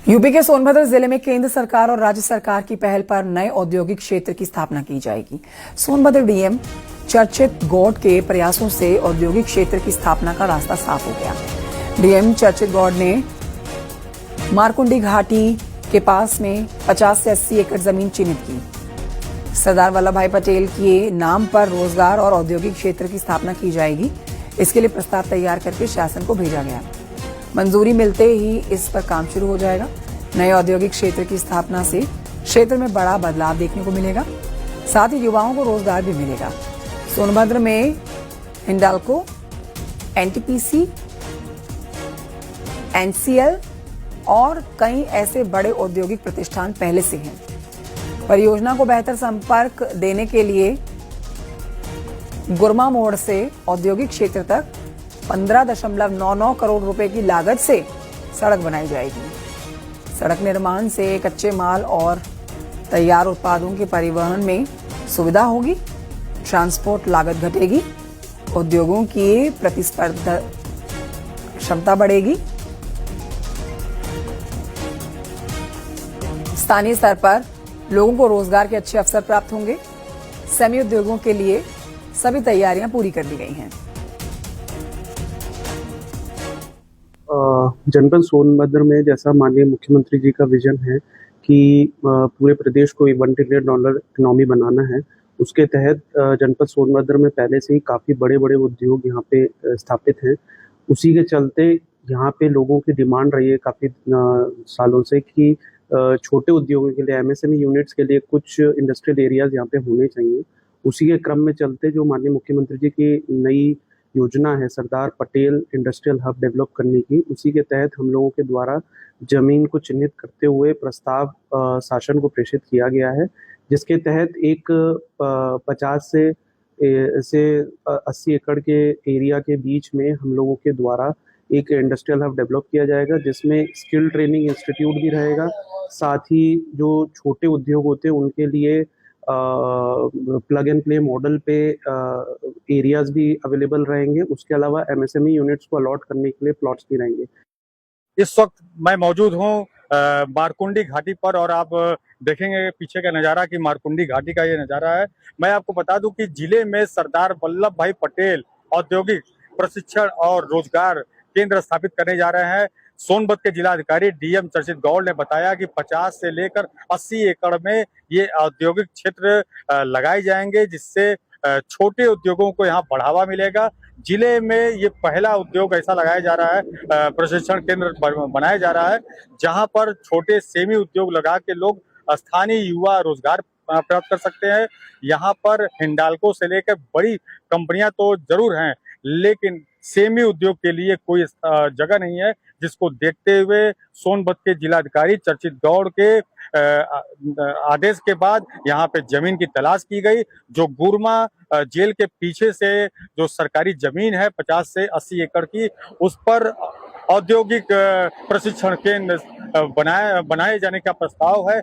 UP के सोनभद्र जिले में केंद्र सरकार और राज्य सरकार की पहल पर नए औद्योगिक क्षेत्र की स्थापना की जाएगी। सोनभद्र डीएम चर्चित गौड़ के प्रयासों से औद्योगिक क्षेत्र की स्थापना का रास्ता साफ हो गया। डीएम चर्चित गौड़ ने मारकुंडी घाटी के पास में 50 से 80 एकड़ जमीन चिन्हित की। सरदार वल्लभ भाई पटेल के नाम पर रोजगार और औद्योगिक क्षेत्र की स्थापना की जाएगी। इसके लिए प्रस्ताव तैयार करके शासन को भेजा गया। मंजूरी मिलते ही इस पर काम शुरू हो जाएगा। नए औद्योगिक क्षेत्र की स्थापना से क्षेत्र में बड़ा बदलाव देखने को मिलेगा, साथ ही युवाओं को रोजगार भी मिलेगा। सोनभद्र में हिंडाल्को, एनटीपीसी, एनसीएल और कई ऐसे बड़े औद्योगिक प्रतिष्ठान पहले से हैं। परियोजना को बेहतर संपर्क देने के लिए गुरमा मोड़ से औद्योगिक क्षेत्र तक 15.99 करोड़ रुपए की लागत से सड़क बनाई जाएगी। सड़क निर्माण से कच्चे माल और तैयार उत्पादों के परिवहन में सुविधा होगी, ट्रांसपोर्ट लागत घटेगी, उद्योगों की प्रतिस्पर्धा क्षमता बढ़ेगी। स्थानीय स्तर पर लोगों को रोजगार के अच्छे अवसर प्राप्त होंगे। सेमी उद्योगों के लिए सभी तैयारियां पूरी कर ली गई हैं। जनपद सोनभद्र में जैसा माननीय मुख्यमंत्री जी का विजन है कि पूरे प्रदेश को $1 ट्रिलियन इकोनॉमी बनाना है, उसके तहत जनपद सोनभद्र में पहले से ही काफ़ी बड़े बड़े उद्योग यहाँ पे स्थापित हैं। उसी के चलते यहाँ पे लोगों की डिमांड रही है काफ़ी सालों से कि छोटे उद्योगों के लिए एमएसएमई यूनिट्स के लिए कुछ इंडस्ट्रियल एरियाज यहाँ पे होने चाहिए। उसी के क्रम में चलते जो माननीय मुख्यमंत्री जी की नई योजना है Sardar Patel industrial hub develop करने की, उसी के तहत हम लोगों के द्वारा जमीन को चिन्हित करते हुए प्रस्ताव शासन को प्रेषित किया गया है, जिसके तहत एक 50 से 80 एकड़ के एरिया के बीच में हम लोगों के द्वारा एक इंडस्ट्रियल हब डेवलप किया जाएगा, जिसमें स्किल ट्रेनिंग इंस्टीट्यूट भी रहेगा। साथ ही जो छोटे उद्योग होते हैं उनके लिए प्लग एंड प्ले मॉडल पे एरियाज भी अवेलेबल रहेंगे। उसके अलावा एमएसएमई यूनिट्स को अलॉट करने के लिए प्लॉट्स भी रहेंगे। इस वक्त मैं मौजूद हूँ मारकुंडी घाटी पर और आप देखेंगे पीछे का नज़ारा कि मारकुंडी घाटी का ये नज़ारा है। मैं आपको बता दूं कि जिले में सरदार वल्लभ भाई पटेल औद्योगिक प्रशिक्षण और रोजगार केंद्र स्थापित करने जा रहे हैं। सोनभद्र के जिलाधिकारी डीएम चर्चित गौड़ ने बताया कि 50 से लेकर 80 एकड़ में ये औद्योगिक क्षेत्र लगाए जाएंगे, जिससे छोटे उद्योगों को यहाँ बढ़ावा मिलेगा। जिले में ये पहला उद्योग ऐसा लगाया जा रहा है, प्रशिक्षण केंद्र बनाया जा रहा है, जहां पर छोटे सेमी उद्योग लगा के लोग स्थानीय युवा रोजगार प्राप्त कर सकते हैं। यहाँ पर हिंडाल्को से लेकर बड़ी कंपनियां तो जरूर हैं, लेकिन सेमी उद्योग के लिए कोई जगह नहीं है, जिसको देखते हुए सोनभद्र के जिलाधिकारी चर्चित गौड़ के आदेश के बाद यहाँ पे जमीन की तलाश की गई। जो गुरमा जेल के पीछे से जो सरकारी जमीन है 50 से 80 एकड़ की, उस पर औद्योगिक प्रशिक्षण केंद्र बनाए जाने का प्रस्ताव है।